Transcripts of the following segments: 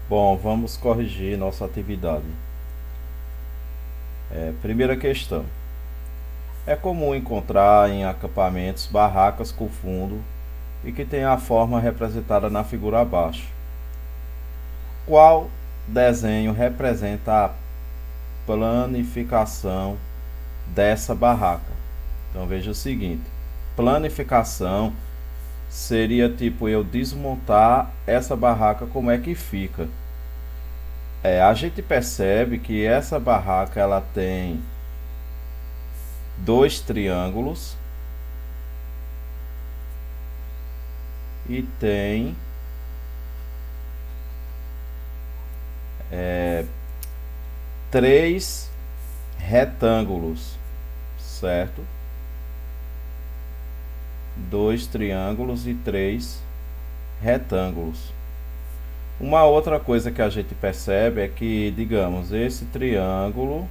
Bom, vamos corrigir nossa atividade. Primeira questão. É comum encontrar em acampamentos barracas com fundo e que tem a forma representada na figura abaixo. Qual desenho representa a planificação dessa barraca? Então veja o seguinte: planificação seria tipo eu desmontar essa barraca, como é que fica. A gente percebe que essa barraca ela tem dois triângulos e tem três retângulos, certo? Dois triângulos e três retângulos. Uma outra coisa que a gente percebe é que, digamos, esse triângulo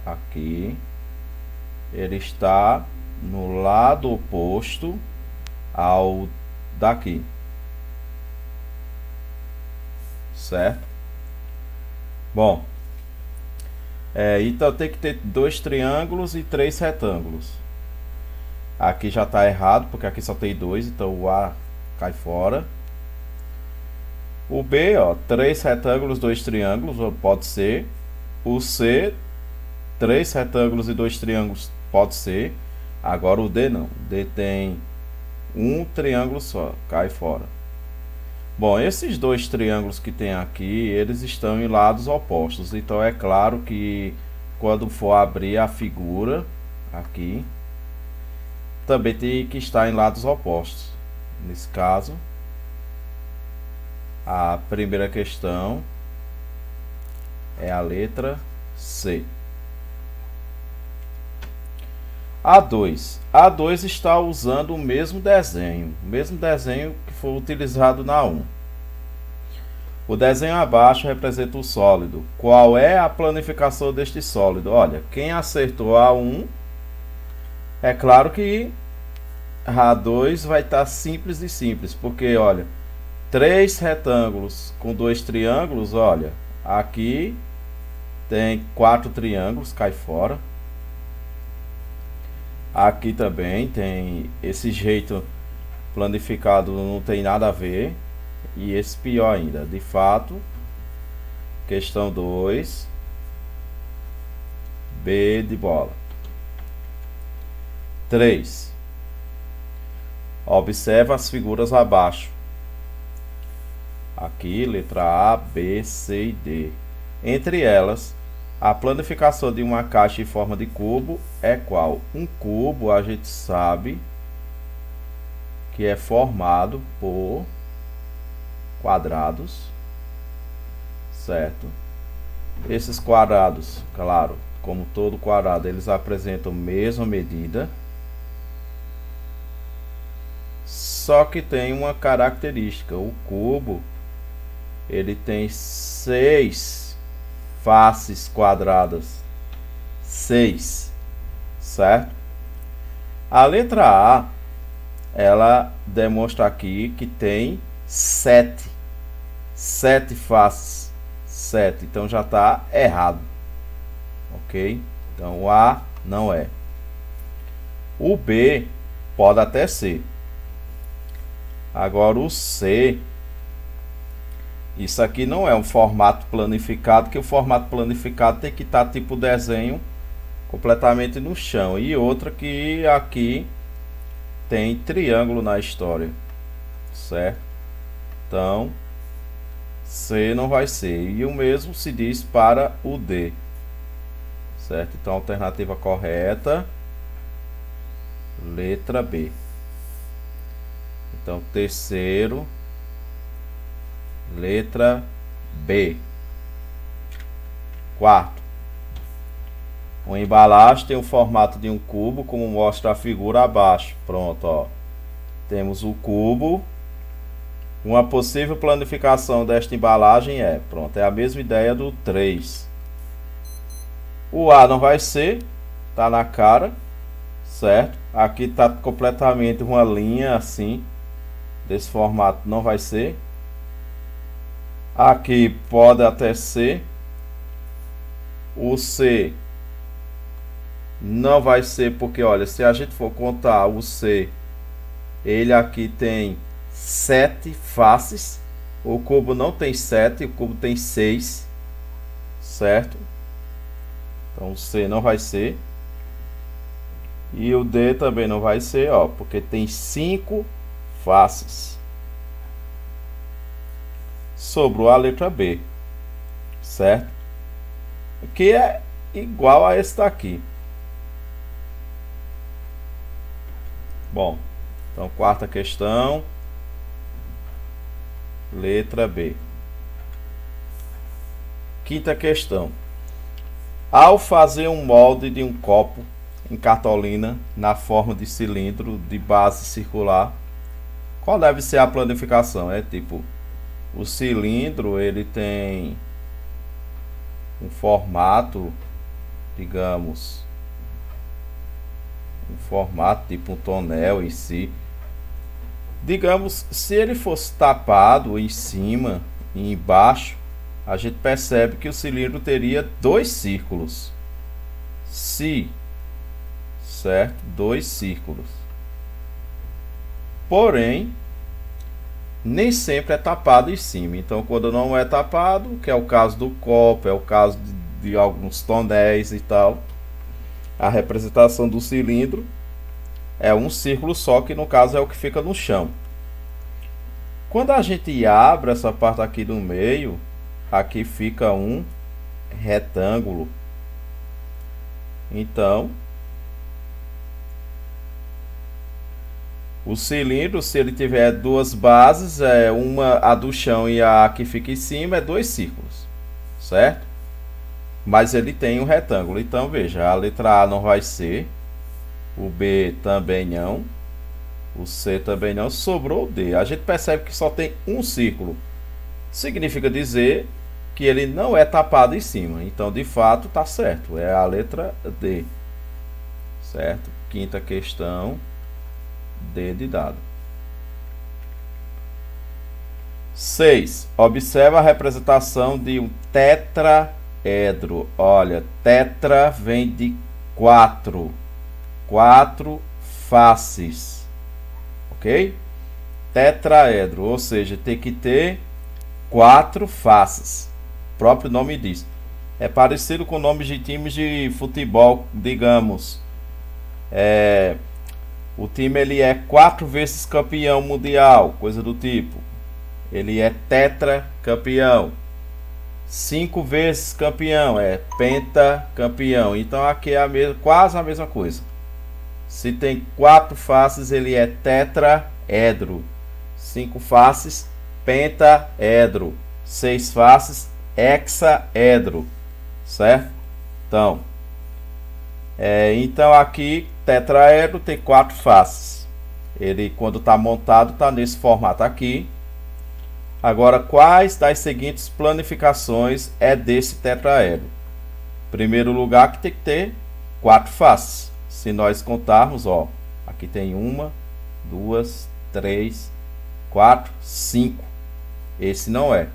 aqui, ele está no lado oposto ao daqui, certo? Bom, então tem que ter dois triângulos e três retângulos. Aqui já está errado, porque aqui só tem dois, então o A cai fora. O B, ó, três retângulos, dois triângulos, pode ser. O C, três retângulos e dois triângulos, pode ser. Agora o D não. O D tem um triângulo só, cai fora. Bom, esses dois triângulos que tem aqui, eles estão em lados opostos. Então é claro que quando for abrir a figura aqui, também tem que estar em lados opostos. Nesse caso, a primeira questão é a letra C. A2. A2 está usando o mesmo desenho que foi utilizado na 1. O desenho abaixo representa o sólido. Qual é a planificação deste sólido? Olha, quem acertou a 1, é claro que a 2 vai estar simples e simples, porque olha, três retângulos com dois triângulos, olha, aqui tem quatro triângulos, cai fora. Aqui também tem esse jeito planificado, não tem nada a ver. E esse pior ainda, de fato, questão 2, B de bola. 3. Observa as figuras abaixo. Aqui, letra A, B, C e D. Entre elas, a planificação de uma caixa em forma de cubo é qual? Um cubo, a gente sabe que é formado por quadrados, certo? Esses quadrados, claro, como todo quadrado, eles apresentam a mesma medida, só que tem uma característica: o cubo ele tem 6 faces quadradas, 6, certo? A letra A, ela demonstra aqui que tem 7 faces, 7, então já está errado, ok? Então o A não é. O B pode até ser. Agora o C, isso aqui não é um formato planificado, que o formato planificado tem que estar tipo desenho completamente no chão. E outra que aqui tem triângulo na história, certo? Então C não vai ser. E o mesmo se diz para o D, certo? Então a alternativa correta, letra B. Então terceiro, letra B. Quarto, uma embalagem tem o formato de um cubo, como mostra a figura abaixo. Pronto, ó. Temos o cubo. Uma possível planificação desta embalagem pronto, é a mesma ideia do 3. O A não vai ser, tá na cara, certo? Aqui tá completamente uma linha assim, desse formato não vai ser. Aqui pode até ser. O C não vai ser, porque olha, se a gente for contar o C, ele aqui tem 7 faces. O cubo não tem 7, o cubo tem 6, certo? Então o C não vai ser. E o D também não vai ser, ó, porque tem 5 faces. Sobrou a letra B, certo? Que é igual a esse daqui. Bom, então quarta questão, letra B. Quinta questão. Ao fazer um molde de um copo em cartolina na forma de cilindro de base circular, qual deve ser a planificação? É tipo, o cilindro ele tem um formato, digamos, um formato tipo um tonel em si. Digamos, se ele fosse tapado em cima e embaixo, a gente percebe que o cilindro teria 2 círculos. Se, certo? 2 círculos. Porém, nem sempre é tapado em cima. Então, quando não é tapado, que é o caso do copo, é o caso de alguns tonéis e tal, a representação do cilindro é um círculo só, que no caso é o que fica no chão. Quando a gente abre essa parte aqui do meio, aqui fica um retângulo. Então, o cilindro, se ele tiver 2 bases, uma a do chão e a que fica em cima, é 2 círculos, certo? Mas ele tem um retângulo. Então veja, a letra A não vai ser, o B também não, o C também não, sobrou o D. A gente percebe que só tem um círculo. Significa dizer que ele não é tapado em cima. Então, de fato, está certo. É a letra D. Certo? Quinta questão, D de dado. 6. Observa a representação de um tetraedro. Olha, tetra vem de 4. 4 faces. Ok? Tetraedro, ou seja, tem que ter 4 faces. O próprio nome diz. É parecido com nomes de times de futebol, digamos. O time ele é 4 vezes campeão mundial, coisa do tipo. Ele é tetracampeão. 5 vezes campeão, é pentacampeão. Então aqui é quase a mesma coisa. Se tem 4 faces, ele é tetraedro. 5 faces, pentaedro. 6 faces, hexaedro. Certo? Então aqui, tetraedro tem 4 faces. Ele, quando está montado, está nesse formato aqui. Agora, quais das seguintes planificações é desse tetraedro? Primeiro lugar, que tem que ter 4 faces. Se nós contarmos, ó, aqui tem 1, 2, 3, 4, 5. Esse não é.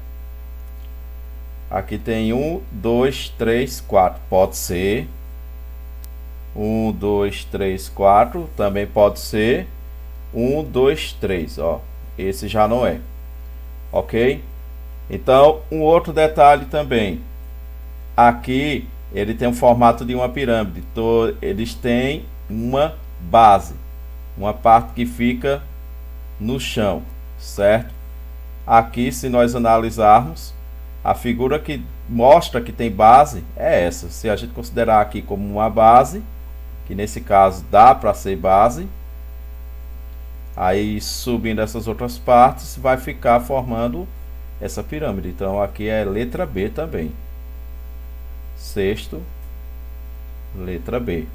Aqui tem 1, 2, 3, 4. Pode ser. 1, 2, 3, 4. Também pode ser. 1, 2, 3. Ó, esse já não é. Ok? Então, um outro detalhe também. Aqui, ele tem o formato de uma pirâmide. Então, eles têm uma base. Uma parte que fica no chão. Certo? Aqui, se nós analisarmos, a figura que mostra que tem base é essa. Se a gente considerar aqui como uma base, que nesse caso dá para ser base, aí subindo essas outras partes vai ficar formando essa pirâmide. Então aqui é letra B também. Sexto, letra B.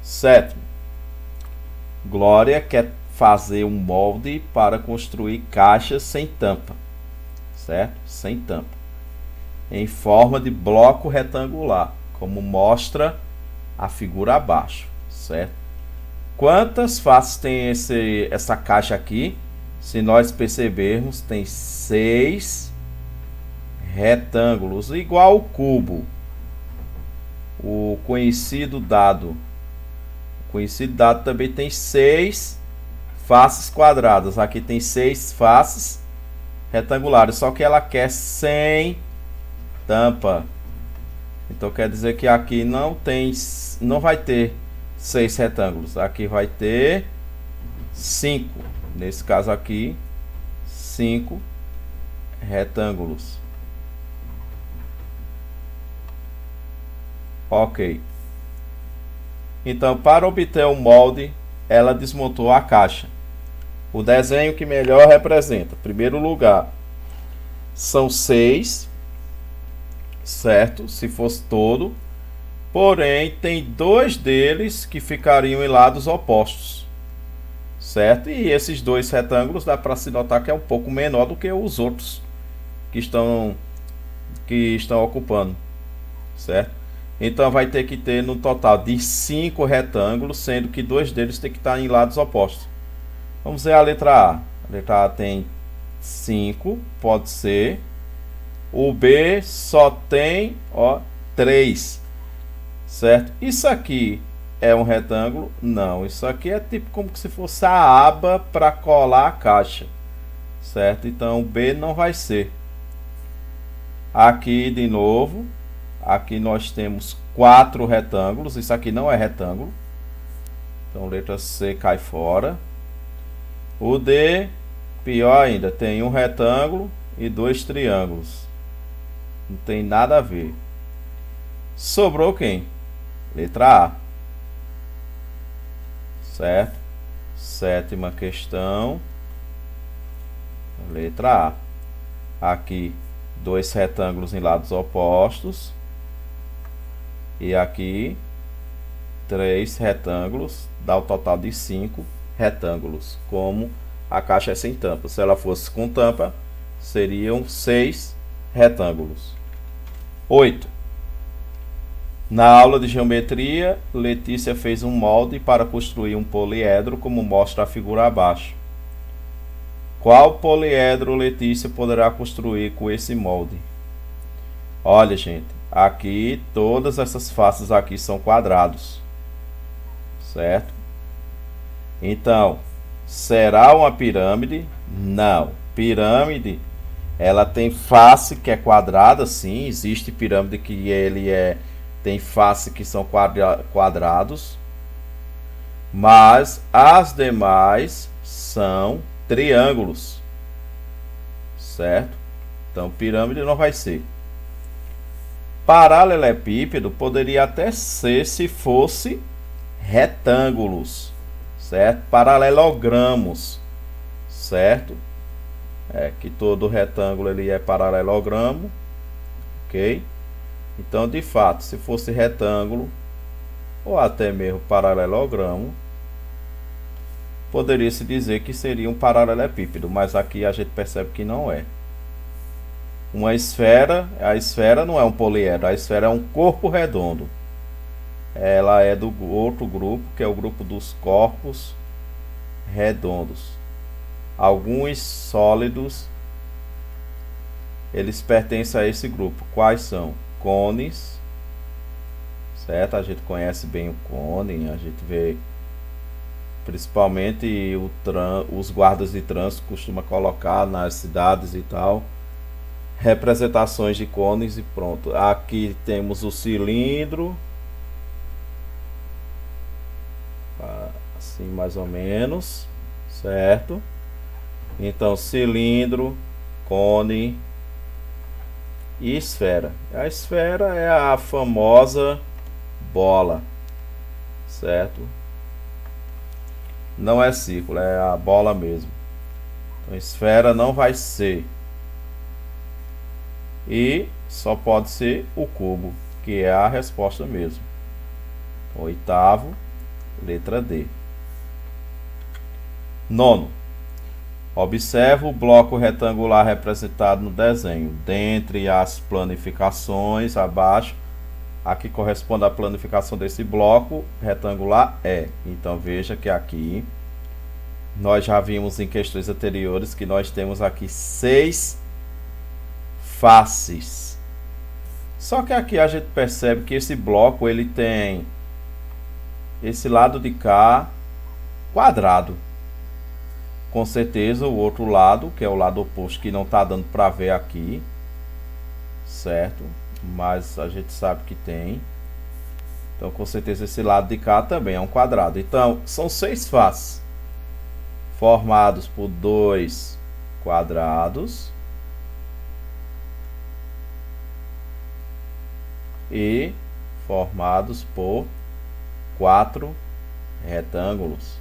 Sétimo, Glória quer fazer um molde para construir caixas sem tampa, certo? Sem tampa, em forma de bloco retangular, como mostra a figura abaixo, certo? Quantas faces tem essa caixa aqui? se nós percebermos, tem 6 retângulos, igual ao cubo, o conhecido dado. O conhecido dado também tem 6 faces quadradas. Aqui tem 6 faces retangulares, só que ela quer sem tampa. Então quer dizer que aqui não vai ter 6 retângulos. Aqui vai ter 5. Nesse caso aqui, 5 retângulos. Ok. Então, para obter o molde, ela desmontou a caixa. O desenho que melhor representa, em primeiro lugar, são 6, certo? Se fosse todo. Porém, tem 2 deles que ficariam em lados opostos, certo? E esses 2 retângulos dá para se notar que é um pouco menor do que os outros que estão ocupando, certo? Então vai ter que ter no total de 5 retângulos, sendo que 2 deles tem que estar em lados opostos. Vamos ver a letra A. A letra A tem 5, pode ser. O B só tem 3, certo? Isso aqui é um retângulo? Não, isso aqui é tipo como se fosse a aba para colar a caixa, certo? Então o B não vai ser. Aqui de novo, aqui nós temos 4 retângulos, isso aqui não é retângulo, então letra C cai fora. O D, pior ainda, tem um retângulo e 2 triângulos, não tem nada a ver. Sobrou quem? Letra A, certo? Sétima questão, letra A. Aqui 2 retângulos em lados opostos. E aqui 3 retângulos, dá o total de 5 retângulos. Como a caixa é sem tampa, se ela fosse com tampa, seriam 6 retângulos. 8. Na aula de geometria, Letícia fez um molde para construir um poliedro, como mostra a figura abaixo. Qual poliedro Letícia poderá construir com esse molde? Olha, gente, aqui todas essas faces aqui são quadrados, certo? Então, será uma pirâmide? Não. Pirâmide, ela tem face que é quadrada, sim. Existe pirâmide que tem face que são quadrados, mas as demais são triângulos, certo? Então pirâmide não vai ser. Paralelepípedo poderia até ser se fosse retângulos, certo? Paralelogramos, certo? Que todo retângulo ele é paralelogramo, ok? Então, de fato, se fosse retângulo ou até mesmo paralelogramo, poderia se dizer que seria um paralelepípedo, mas aqui a gente percebe que não é. Uma esfera, a esfera não é um poliedro, a esfera é um corpo redondo. Ela é do outro grupo, que é o grupo dos corpos redondos. Alguns sólidos, eles pertencem a esse grupo. Quais são? Cones, certo? A gente conhece bem o cone, a gente vê principalmente os guardas de trânsito costumam colocar nas cidades e tal representações de cones e pronto. Aqui temos o cilindro, assim mais ou menos, certo? Então cilindro, cone e esfera. A esfera é a famosa bola, certo? Não é círculo, é a bola mesmo. Então esfera não vai ser. E só pode ser o cubo, que é a resposta mesmo. Oitavo, letra D. Nono. Observe o bloco retangular representado no desenho. Dentre as planificações abaixo, a que corresponde à planificação desse bloco retangular é. Então veja que aqui nós já vimos em questões anteriores que nós temos aqui 6 faces. Só que aqui a gente percebe que esse bloco ele tem esse lado de cá quadrado. Com certeza o outro lado, que é o lado oposto, que não está dando para ver aqui, certo? Mas a gente sabe que tem. Então com certeza esse lado de cá também é um quadrado. Então são 6 faces formados por 2 quadrados e formados por 4 retângulos.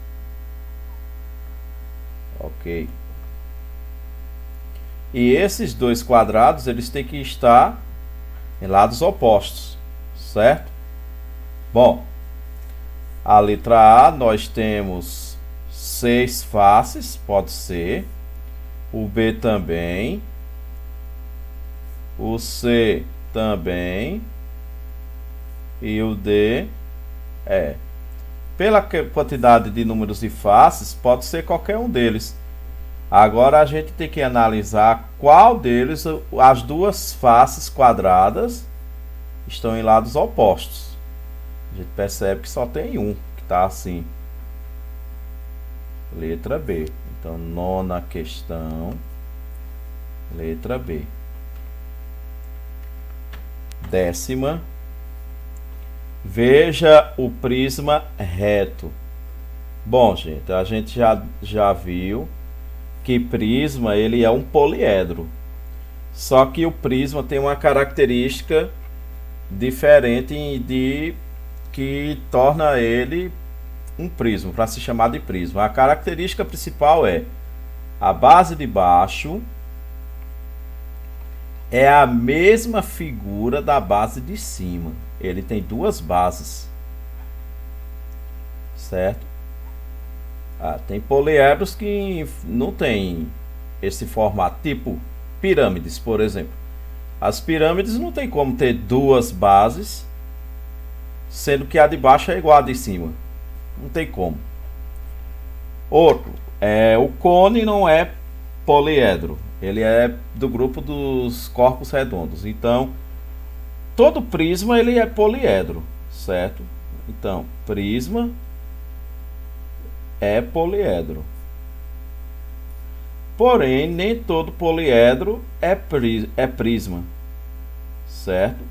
Ok. E esses 2 quadrados eles têm que estar em lados opostos, certo? Bom, a letra A nós temos 6 faces, pode ser. O B também. O C também. E o D é. Pela quantidade de números de faces, pode ser qualquer um deles. Agora a gente tem que analisar qual deles, as 2 faces quadradas, estão em lados opostos. A gente percebe que só tem um que está assim. Letra B. Então, 9ª questão. Letra B. 10ª. Veja o prisma reto. Bom, gente, a gente já viu que prisma ele é um poliedro. Só que o prisma tem uma característica diferente que torna ele um prisma, para se chamar de prisma. A característica principal é a base de baixo é a mesma figura da base de cima. Ele tem 2 bases, certo? Tem poliedros que não tem esse formato, tipo pirâmides, por exemplo. As pirâmides não tem como ter 2 bases, sendo que a de baixo é igual a de cima. Não tem como. Outro, o cone não é poliedro. Ele é do grupo dos corpos redondos. Então, todo prisma ele é poliedro, certo? Então, prisma é poliedro. Porém, nem todo poliedro é prisma, certo?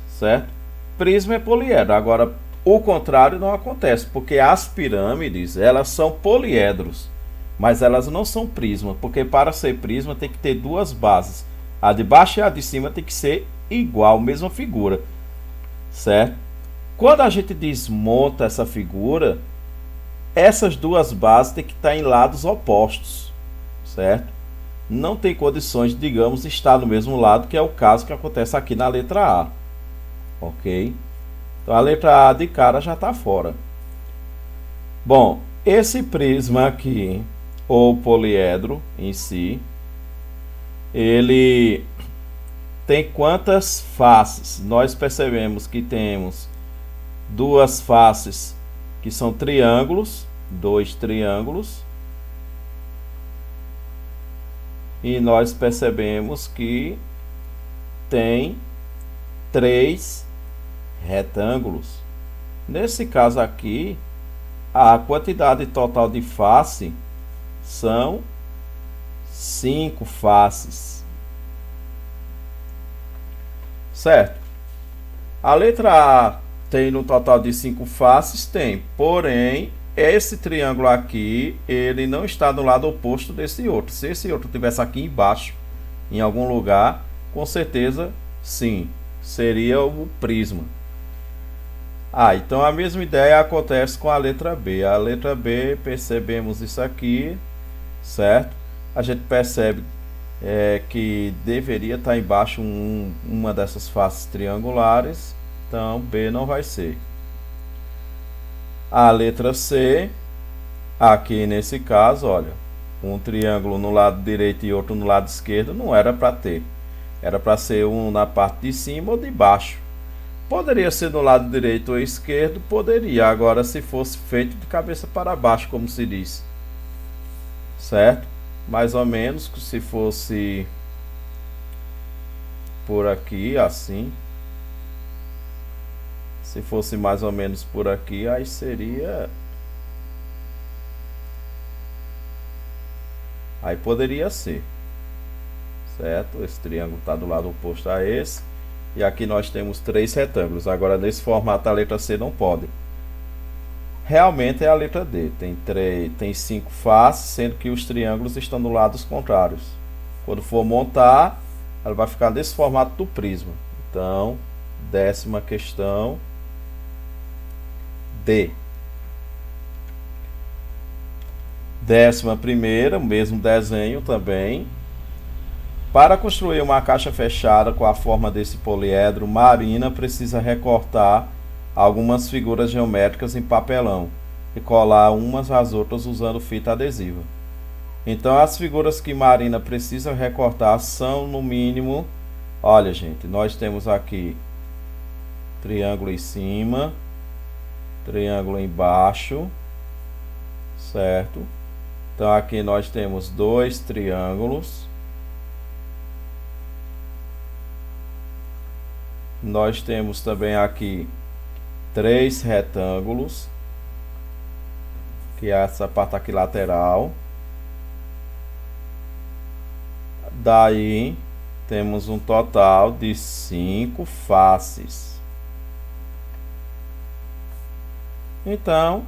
Certo? Prisma é poliedro. Agora, o contrário não acontece, porque as pirâmides, elas são poliedros, mas elas não são prisma, porque para ser prisma tem que ter 2 bases. A de baixo e a de cima tem que ser igual, mesma figura, certo? Quando a gente desmonta essa figura, essas 2 bases tem que estar em lados opostos, certo? Não tem condições de, digamos, estar no mesmo lado, que é o caso que acontece aqui na letra A, ok? Então a letra A de cara já está fora. Bom, esse prisma aqui, ou poliedro em si, ele tem quantas faces? Nós percebemos que temos 2 faces que são triângulos, 2 triângulos, e nós percebemos que tem 3 retângulos. Nesse caso aqui, a quantidade total de face são 5 faces, certo? A letra A tem no total de 5 faces, tem, porém esse triângulo aqui ele não está no lado oposto desse outro. Se esse outro tivesse aqui embaixo em algum lugar, com certeza sim, seria o prisma. Então a mesma ideia acontece com a letra B. A letra B, percebemos isso aqui, certo? A gente percebe que deveria estar embaixo uma dessas faces triangulares, então B não vai ser. A letra C, aqui nesse caso, olha, um triângulo no lado direito e outro no lado esquerdo, não era para ter. Era para ser um na parte de cima ou de baixo. Poderia ser do lado direito ou esquerdo, poderia. Agora, se fosse feito de cabeça para baixo, como se diz, certo? Mais ou menos, se fosse por aqui, assim. Se fosse mais ou menos por aqui, aí seria... Aí poderia ser, certo? Esse triângulo está do lado oposto a esse. E aqui nós temos 3 retângulos. Agora, nesse formato, a letra C não pode. Realmente é a letra D. Tem 5 faces, sendo que os triângulos estão do lado contrários. Quando for montar, ela vai ficar nesse formato do prisma. Então, 10ª questão, D. 11ª, o mesmo desenho também. Para construir uma caixa fechada com a forma desse poliedro, Marina precisa recortar algumas figuras geométricas em papelão e colar umas às outras usando fita adesiva. Então, as figuras que Marina precisa recortar são, no mínimo, olha, gente, nós temos aqui triângulo em cima, triângulo embaixo, certo? Então, aqui nós temos 2 triângulos. Nós temos também aqui 3 retângulos, que é essa parte aqui lateral. Daí temos um total de 5 faces. Então,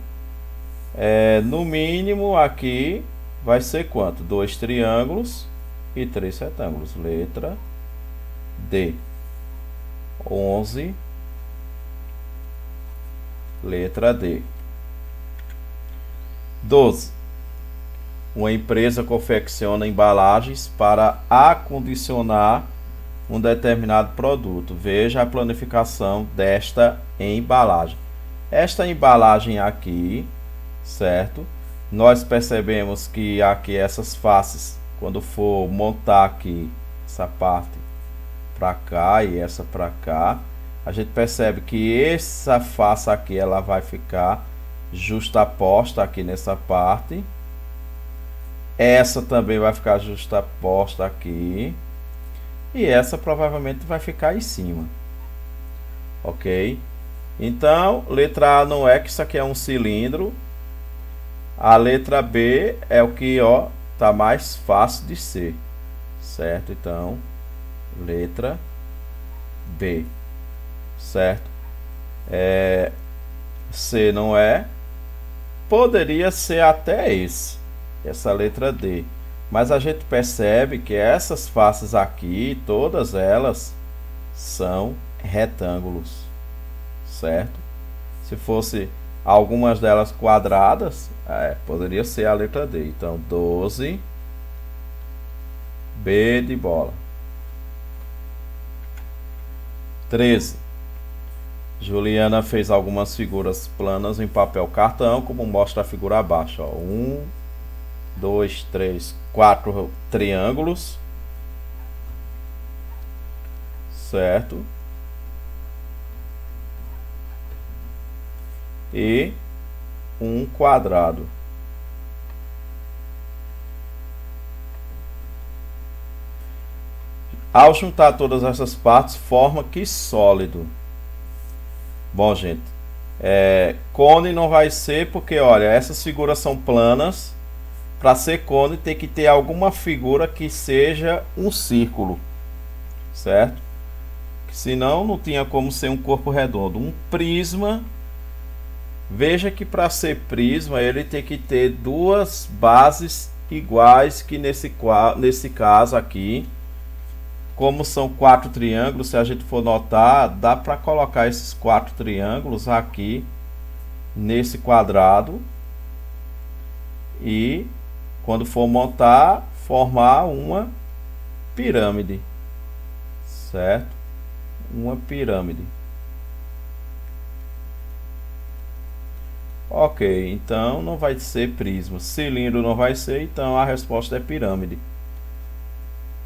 no mínimo aqui vai ser quanto? 2 triângulos e 3 retângulos. Letra D. 11, letra D. 12. Uma empresa confecciona embalagens para acondicionar um determinado produto. Veja a planificação desta embalagem. Esta embalagem aqui, certo? Nós percebemos que aqui essas faces, quando for montar aqui essa parte para cá e essa para cá, a gente percebe que essa face aqui ela vai ficar justaposta aqui nessa parte, essa também vai ficar justaposta aqui e essa provavelmente vai ficar em cima, ok? Então, letra A não é, que isso aqui é um cilindro. A letra B é o que, ó, tá mais fácil de ser, certo? Então, letra B, certo? C não é. Poderia ser até essa letra D, mas a gente percebe que essas faces aqui, todas elas são retângulos, certo? Se fosse algumas delas quadradas, poderia ser a letra D. Então, 12, B de bola. 13. Juliana fez algumas figuras planas em papel cartão, como mostra a figura abaixo. 1, 2, 3, 4 triângulos, certo? E um quadrado. Ao juntar todas essas partes, forma que sólido. Bom, gente, cone não vai ser porque, olha, essas figuras são planas. Para ser cone tem que ter alguma figura que seja um círculo, certo? Senão não tinha como ser um corpo redondo. Um prisma, veja que para ser prisma ele tem que ter duas bases iguais, que nesse caso aqui, como são 4 triângulos, se a gente for notar, dá para colocar esses 4 triângulos aqui nesse quadrado e quando for montar, formar uma pirâmide, certo? Uma pirâmide. Ok, então não vai ser prisma. Cilindro não vai ser, então a resposta é pirâmide.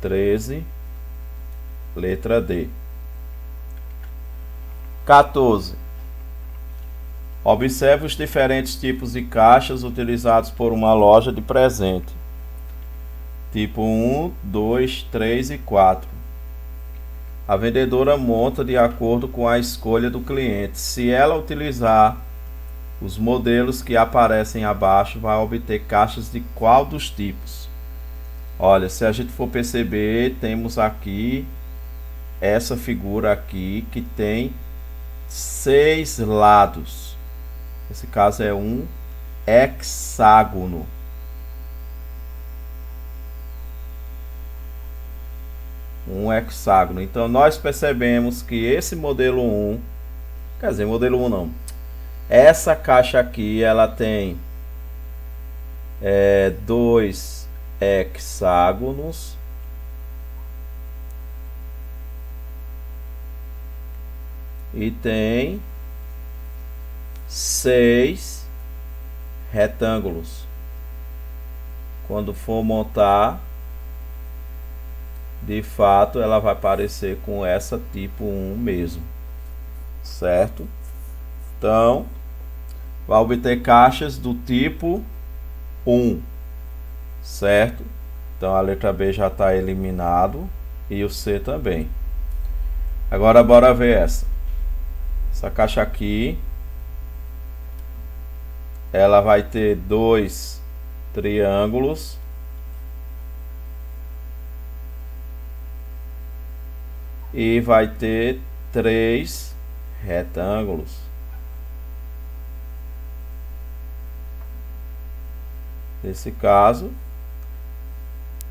13, letra D. 14. Observe os diferentes tipos de caixas utilizados por uma loja de presente. Tipo 1, 2, 3 e 4. A vendedora monta de acordo com a escolha do cliente. Se ela utilizar os modelos que aparecem abaixo, vai obter caixas de qual dos tipos? Olha, se a gente for perceber, temos aqui essa figura aqui que tem 6 lados. Esse caso é um hexágono. Um hexágono. Então nós percebemos que esse modelo 1, quer dizer, modelo 1 não. Essa caixa aqui, ela tem 2 hexágonos e tem 6 retângulos. Quando for montar, de fato ela vai parecer com essa tipo 1 mesmo, certo? Então vai obter caixas do tipo 1, certo? Então a letra B já está eliminado e o C também. Agora bora ver essa caixa aqui. Ela vai ter 2 triângulos e vai ter 3 retângulos. Nesse caso,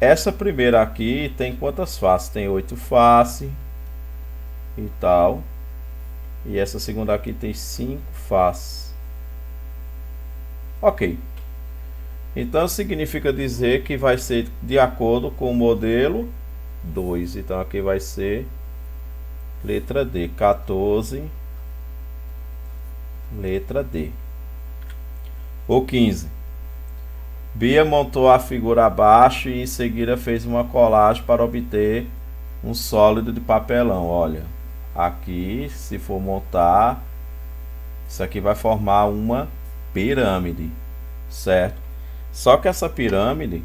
essa primeira aqui tem quantas faces? Tem 8 faces e tal. E essa segunda aqui tem 5 faces. Ok. Então significa dizer que vai ser de acordo com o modelo 2. Então aqui vai ser letra D, 14, letra D. O 15. Bia montou a figura abaixo e em seguida fez uma colagem para obter um sólido de papelão. Olha, aqui se for montar, isso aqui vai formar uma pirâmide, certo? Só que essa pirâmide,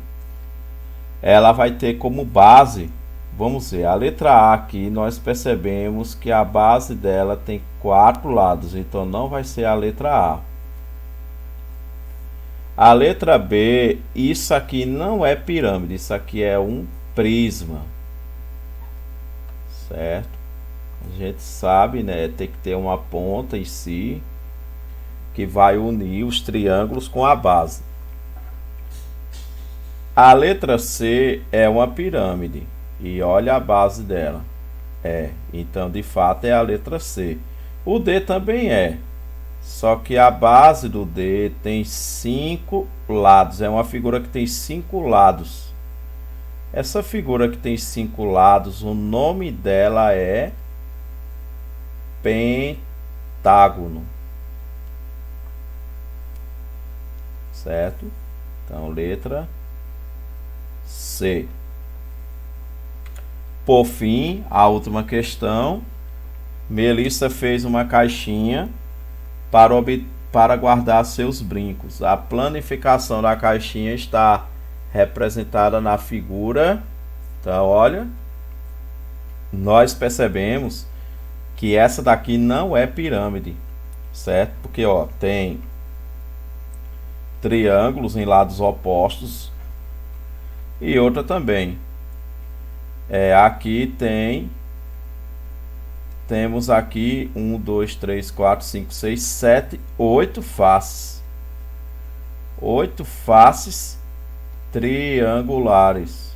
ela vai ter como base, vamos ver, a letra A aqui, nós percebemos que a base dela tem 4 lados, então não vai ser a letra A. A letra B, isso aqui não é pirâmide, isso aqui é um prisma, certo? A gente sabe, né, tem que ter uma ponta em si, que vai unir os triângulos com a base. A letra C é uma pirâmide, e olha a base dela. Então de fato é a letra C. O D também é. Só que a base do D tem 5 lados. É uma figura que tem 5 lados. Essa figura que tem 5 lados, o nome dela é pentágono. Certo? Então, letra C. Por fim, a última questão. Melissa fez uma caixinha para guardar seus brincos. A planificação da caixinha está representada na figura. Então, olha, nós percebemos que essa daqui não é pirâmide, certo? Porque ó, tem triângulos em lados opostos e outra também. Aqui temos aqui 1, 2, 3, 4, 5, 6, 7, 8 faces. 8 faces triangulares.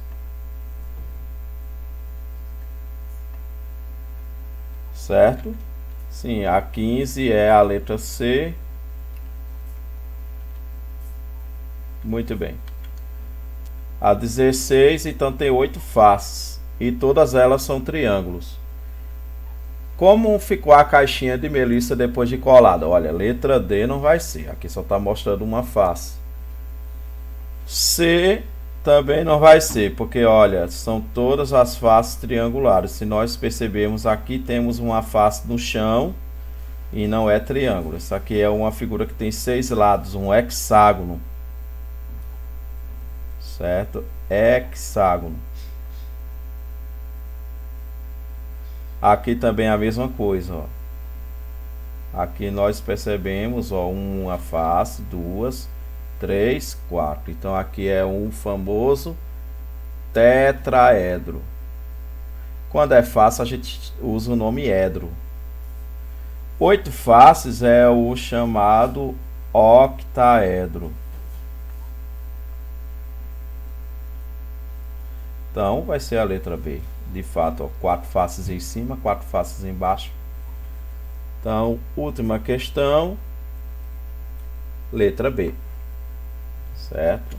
Certo? Sim, a 15 é a letra C. Muito bem. A 16, então, tem 8 faces. E todas elas são triângulos. Como ficou a caixinha de Melissa depois de colada? Olha, letra D não vai ser. Aqui só está mostrando uma face. C também não vai ser, porque olha, são todas as faces triangulares. Se nós percebermos, aqui temos uma face no chão e não é triângulo. Isso aqui é uma figura que tem 6 lados, um hexágono. Certo? Hexágono. Aqui também é a mesma coisa, ó. Aqui nós percebemos, ó, uma face, duas, três, quatro. Então aqui é um famoso tetraedro. Quando é face, a gente usa o nome edro. 8 faces é o chamado octaedro. Então vai ser a letra B. De fato, ó, 4 faces em cima, 4 faces embaixo. Então, última questão, letra B. Certo?